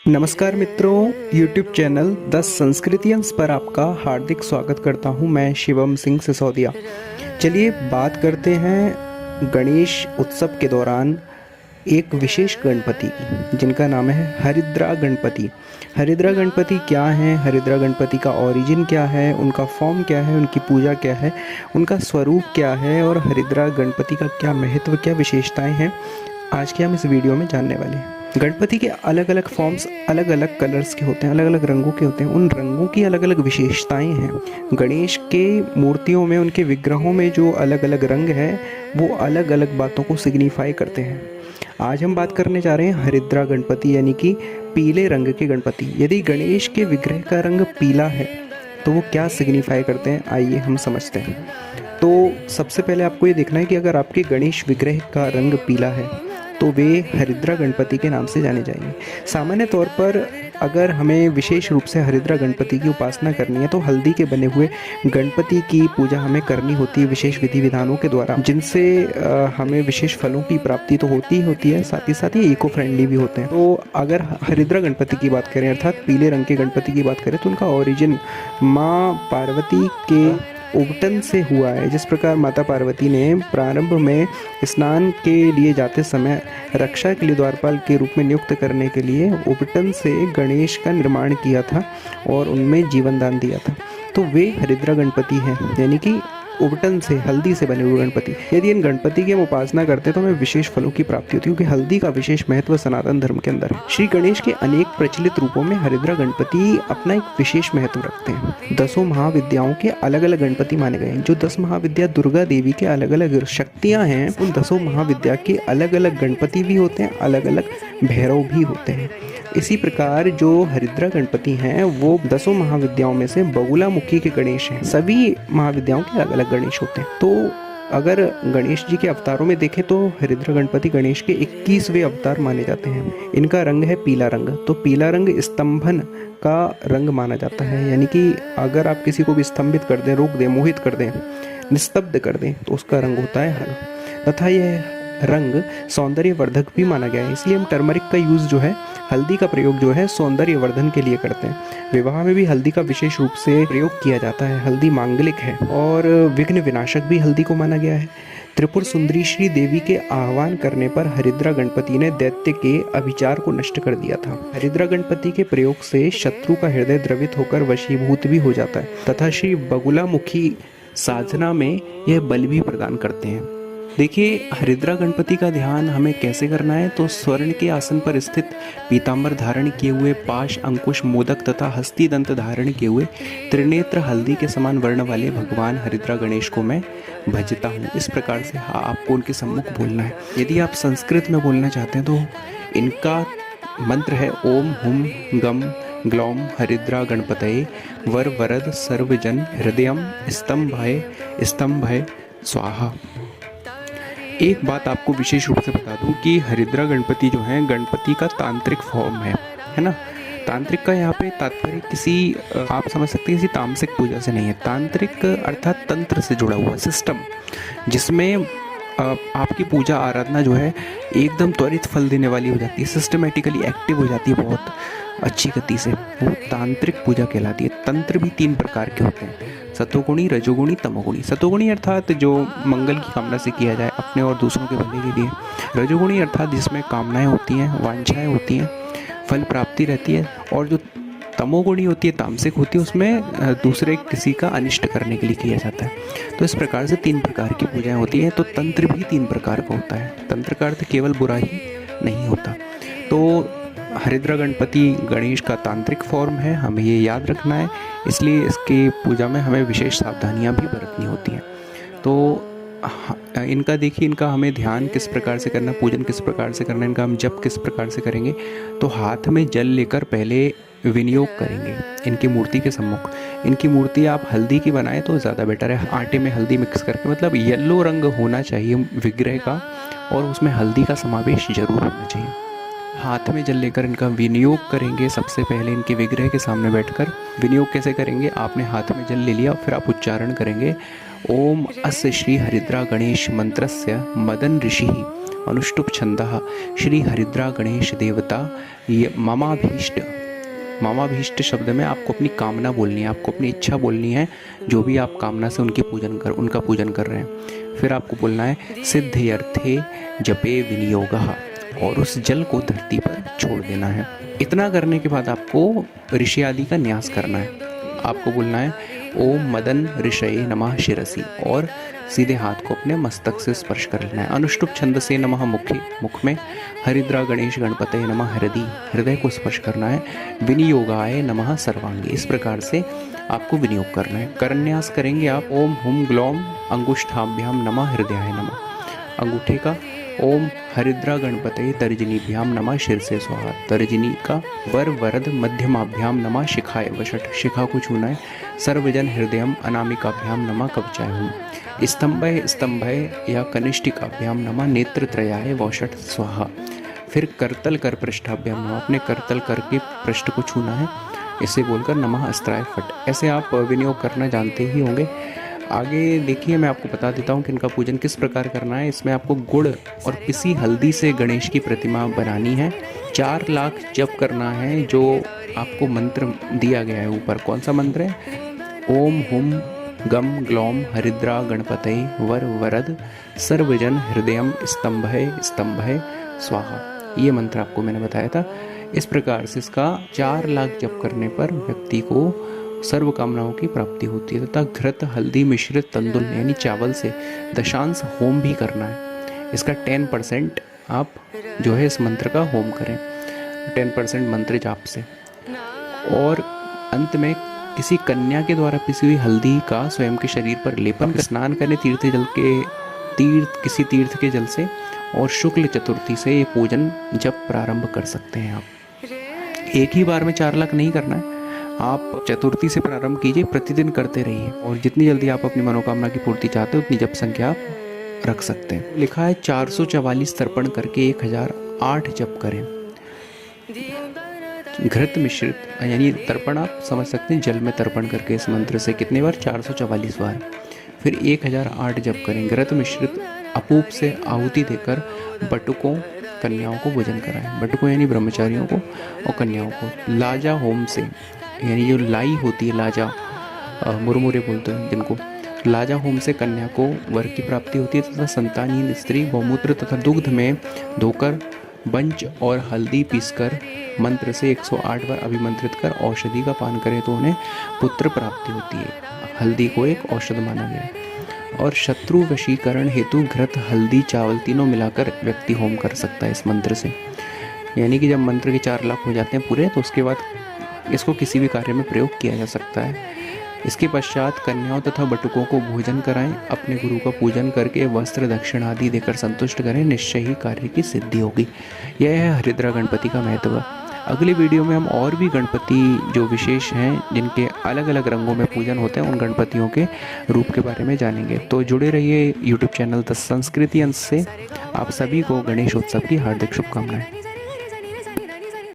नमस्कार मित्रों, YouTube channel 10 संस्कृतियंस पर आपका हार्दिक स्वागत करता हूं। मैं शिवम सिंह सिसोदिया। चलिए बात करते हैं गणेश उत्सव के दौरान एक विशेष गणपति की, जिनका नाम है हरिद्रा गणपति। हरिद्रा गणपति क्या है, हरिद्रा गणपति का ओरिजिन क्या है, उनका फॉर्म क्या है, उनकी पूजा क्या है, उनका स्वरूप क्या है और हरिद्रा गणपति का क्या महत्व, क्या विशेषताएं हैं, आज के हम इस वीडियो में जानने वाले हैं। गणपति के अलग अलग फॉर्म्स अलग अलग कलर्स के होते हैं, अलग अलग रंगों के होते हैं। उन रंगों की अलग अलग विशेषताएं हैं। गणेश के मूर्तियों में, उनके विग्रहों में जो अलग अलग रंग है वो अलग अलग बातों को सिग्निफाई करते हैं। आज हम बात करने जा रहे हैं हरिद्रा गणपति यानी कि पीले रंग के गणपति। यदि गणेश के विग्रह का रंग पीला है तो वो क्या सिग्निफाई करते हैं, आइए हम समझते हैं। तो सबसे पहले आपको ये देखना है कि अगर आपके गणेश विग्रह का रंग पीला है तो वे हरिद्रा गणपति के नाम से जाने जाएंगे। सामान्य तौर पर अगर हमें विशेष रूप से हरिद्रा गणपति की उपासना करनी है तो हल्दी के बने हुए गणपति की पूजा हमें करनी होती है विशेष विधि विधानों के द्वारा, जिनसे हमें विशेष फलों की प्राप्ति तो होती ही होती है, साथ ही इको फ्रेंडली भी होते हैं। तो अगर हरिद्रा गणपति की बात करें अर्थात पीले रंग के गणपति की बात करें तो उनका ओरिजिन माँ पार्वती के उबटन से हुआ है। जिस प्रकार माता पार्वती ने प्रारंभ में स्नान के लिए जाते समय रक्षा के लिए द्वारपाल के रूप में नियुक्त करने के लिए उबटन से गणेश का निर्माण किया था और उनमें जीवन दान दिया था, तो वे हरिद्रा गणपति हैं, यानी कि उबटन से, हल्दी से बने हुए गणपति। यदि इन गणपति की हम उपासना करते हैं तो हमें विशेष फलों की प्राप्ति होती है, क्योंकि हल्दी का विशेष महत्व सनातन धर्म के अंदर है। श्री गणेश के अनेक प्रचलित रूपों में हरिद्रा गणपति अपना एक विशेष महत्व रखते हैं। 10 महाविद्याओं के अलग अलग गणपति माने गए हैं। जो 10 महाविद्या दुर्गा देवी के अलग अलग शक्तियां हैं, उन 10 महाविद्या के अलग अलग गणपति भी होते हैं, अलग अलग भैरव भी होते हैं। इसी प्रकार जो हरिद्रा गणपति हैं वो 10 महाविद्याओं में से बगुलामुखी के गणेश हैं। सभी महाविद्याओं के अलग अलग गणेश होते हैं। तो अगर गणेश जी के अवतारों में देखें तो हरिद्रा गणपति गणेश के 21वें अवतार माने जाते हैं। इनका रंग है पीला रंग। तो पीला रंग स्तंभन का रंग माना जाता है, यानी कि अगर आप किसी को भी स्तंभित कर दें, रोक दें, मोहित कर दें, निस्तब्ध कर दें तो उसका रंग होता है हरा। तथा यह रंग सौंदर्यवर्धक भी माना गया है, इसलिए हम टर्मरिक का यूज़ जो है, हल्दी का प्रयोग जो है सौंदर्यवर्धन के लिए करते हैं। विवाह में भी हल्दी का विशेष रूप से प्रयोग किया जाता है। हल्दी मांगलिक है और विघ्न विनाशक भी हल्दी को माना गया है। त्रिपुर सुंदरी श्री देवी के आह्वान करने पर हरिद्रा गणपति ने दैत्य के अभिचार को नष्ट कर दिया था। हरिद्रा गणपति के प्रयोग से शत्रु का हृदय द्रवित होकर वशीभूत भी हो जाता है तथा श्री बगुलामुखी साधना में यह बल भी प्रदान करते हैं। देखिए, हरिद्रा गणपति का ध्यान हमें कैसे करना है, तो स्वर्ण के आसन पर स्थित पीतांबर धारण किए हुए, पाश, अंकुश, मोदक तथा हस्ती दंत धारण किए हुए त्रिनेत्र हल्दी के समान वर्ण वाले भगवान हरिद्रा गणेश को मैं भजता हूँ। इस प्रकार से आपको उनके सम्मुख बोलना है। यदि आप संस्कृत में बोलना चाहते हैं तो इनका मंत्र है ओम हुम गम ग्लौम हरिद्रा गणपतये वर वरद सर्वजन हृदयम स्तंभय स्वाहा। एक बात आपको विशेष रूप से बता दूं कि हरिद्रा गणपति जो है गणपति का तांत्रिक फॉर्म है ना। तांत्रिक का यहाँ पे तात्पर्य किसी, आप समझ सकते हैं, किसी तामसिक पूजा से नहीं है। तांत्रिक अर्थात तंत्र से जुड़ा हुआ सिस्टम, जिसमें आपकी पूजा आराधना जो है एकदम त्वरित फल देने वाली हो जाती है, सिस्टमेटिकली एक्टिव हो जाती है बहुत अच्छी गति से, वो तांत्रिक पूजा कहलाती है। तंत्र भी 3 प्रकार के होते हैं, सतोगुणी, रजोगुणी, तमोगुणी। सतोगुणी अर्थात जो मंगल की कामना से किया जाए अपने और दूसरों के भले के लिए। रजोगुणी अर्थात जिसमें कामनाएं होती हैं, वांछाएं होती हैं, फल प्राप्ति रहती है। और जो तमोगुणी होती है, तामसिक होती है, उसमें दूसरे किसी का अनिष्ट करने के लिए किया जाता है। तो इस प्रकार से 3 प्रकार की पूजाएं होती हैं। तो तंत्र भी 3 प्रकार का होता है। तंत्र का अर्थ केवल बुरा ही नहीं होता। तो हरिद्रा गणपति गणेश का तांत्रिक फॉर्म है, हमें ये याद रखना है। इसलिए इसकी पूजा में हमें विशेष सावधानियां भी बरतनी होती हैं। तो इनका देखिए, इनका हमें ध्यान किस प्रकार से करना, पूजन किस प्रकार से करना, इनका हम जप किस प्रकार से करेंगे। तो हाथ में जल लेकर पहले विनियोग करेंगे इनकी मूर्ति के सम्मुख। इनकी मूर्ति आप हल्दी की बनाएं तो ज़्यादा बेटर है। आटे में हल्दी मिक्स करके, मतलब येलो रंग होना चाहिए विग्रह का और उसमें हल्दी का समावेश जरूर होना चाहिए। हाथ में जल लेकर इनका विनियोग करेंगे। सबसे पहले इनके विग्रह के सामने बैठकर विनियोग कैसे करेंगे, आपने हाथ में जल ले लिया, फिर आप उच्चारण करेंगे ओम अस्य श्री हरिद्रा गणेश मंत्रस्य मदन ऋषि अनुष्टुप छंदः श्री हरिद्रा गणेश देवता ये ममाभीष्ट शब्द में आपको अपनी कामना बोलनी है, आपको अपनी इच्छा बोलनी है, जो भी आप कामना से उनका पूजन कर रहे हैं। फिर आपको बोलना है सिद्ध्यर्थे जपे विनियोगः, और उस जल को धरती पर छोड़ देना है। इतना करने के बाद आपको ऋषि आदि का न्यास करना है। आपको बोलना है ओम मदन ऋषये नमः शिरसि, और सीधे हाथ को अपने मस्तक से स्पर्श कर लेना है। अनुष्टुप छंद से नमः मुख में, हरिद्रा गणेश गणपतये नमः हृदय को स्पर्श करना है। विनियोगाय नमः सर्वांगी, इस प्रकार से आपको विनियोग करना है। करन्यास करेंगे आप ओम हुम ग्लौम अंगुष्ठाभ्याम नमः हृदयाय नमः, अंगूठे का ओम हरिद्रा गणपतये तर्जनीभ्याम नमः शीर्षे स्वाहा, तर्जनी का वर वरद मध्यमाभ्याम नमः शिखाय वषट, शिखा को छूना है। सर्वजन हृदयम अनामिकाभ्याम नमः कवचाय हूँ, स्तंभय या कनिष्ठिकाभ्याम नमः नेत्रत्रयाय वषट स्वाहा। फिर करतल कर पृष्ठाभ्याम नमः, अपने करतल कर के पृष्ठ को छूना है, इसे बोलकर नमः अस्त्राय फट। ऐसे आप विनियोग करना जानते ही होंगे। आगे देखिए, मैं आपको बता देता हूँ कि इनका पूजन किस प्रकार करना है। इसमें आपको गुड़ और पिसी हल्दी से गणेश की प्रतिमा बनानी है। 4 लाख जप करना है, जो आपको मंत्र दिया गया है ऊपर। कौन सा मंत्र है? ओम हुम गम ग्लौम हरिद्रा गणपतये वर वरद सर्वजन हृदयम स्तंभय स्वाहा। ये मंत्र आपको मैंने बताया था। इस प्रकार से इसका 4 लाख जप करने पर व्यक्ति को सर्व कामनाओं की प्राप्ति होती है। तथा घृत हल्दी मिश्रित तंदुल यानी चावल से दशांश होम भी करना है। इसका 10% आप जो है इस मंत्र का होम करें, 10% मंत्र जाप से। और अंत में किसी कन्या के द्वारा पिसी हुई हल्दी का स्वयं के शरीर पर लेपन, स्नान करें किसी तीर्थ के जल से, और शुक्ल चतुर्थी से ये पूजन जब प्रारंभ कर सकते हैं आप। एक ही बार में 4 लाख नहीं करना है, आप चतुर्थी से प्रारंभ कीजिए, प्रतिदिन करते रहिए, और जितनी जल्दी आप अपनी मनोकामना की पूर्ति चाहते हो उतनी जप संख्या आप रख सकते हैं। लिखा है 444 तर्पण करके 1008 जप करें। घृत मिश्रित यानी तर्पण आप समझ सकते हैं, जल में तर्पण करके इस मंत्र से कितने बार? 444 बार। फिर 1008 जप करें। घृत मिश्रित अपूप से आहुति देकर बटुकों कन्याओं को भोजन कराएं। बटुकों यानी ब्रह्मचारियों को और कन्याओं को। लाजा होम से यानी जो लाई होती है, लाजा मुरमुरे बोलते हैं जिनको, लाजा होम से कन्या को वर की प्राप्ति होती है। तथा संतानहीन स्त्री गौमूत्र तथा दुग्ध में धोकर बंच और हल्दी पीसकर मंत्र से 108 बार अभिमंत्रित कर औषधि का पान करें तो उन्हें पुत्र प्राप्ति होती है। हल्दी को एक औषध माना गया है। और शत्रु वशीकरण हेतु घृत हल्दी चावल तीनों मिलाकर व्यक्ति होम कर सकता है इस मंत्र से। यानी कि जब मंत्र के 4 लाख हो जाते हैं पूरे, तो उसके बाद इसको किसी भी कार्य में प्रयोग किया जा सकता है। इसके पश्चात कन्याओं तथा बटुकों को भोजन कराएं, अपने गुरु का पूजन करके वस्त्र दक्षिण आदि देकर संतुष्ट करें, निश्चय ही कार्य की सिद्धि होगी। यह है हरिद्रा गणपति का महत्व। अगले वीडियो में हम और भी गणपति जो विशेष हैं, जिनके अलग अलग रंगों में पूजन होते हैं, उन गणपतियों के रूप के बारे में जानेंगे। तो जुड़े रहिए यूट्यूब चैनल द संस्कृति अंश से। आप सभी को गणेश उत्सव की हार्दिक शुभकामनाएं।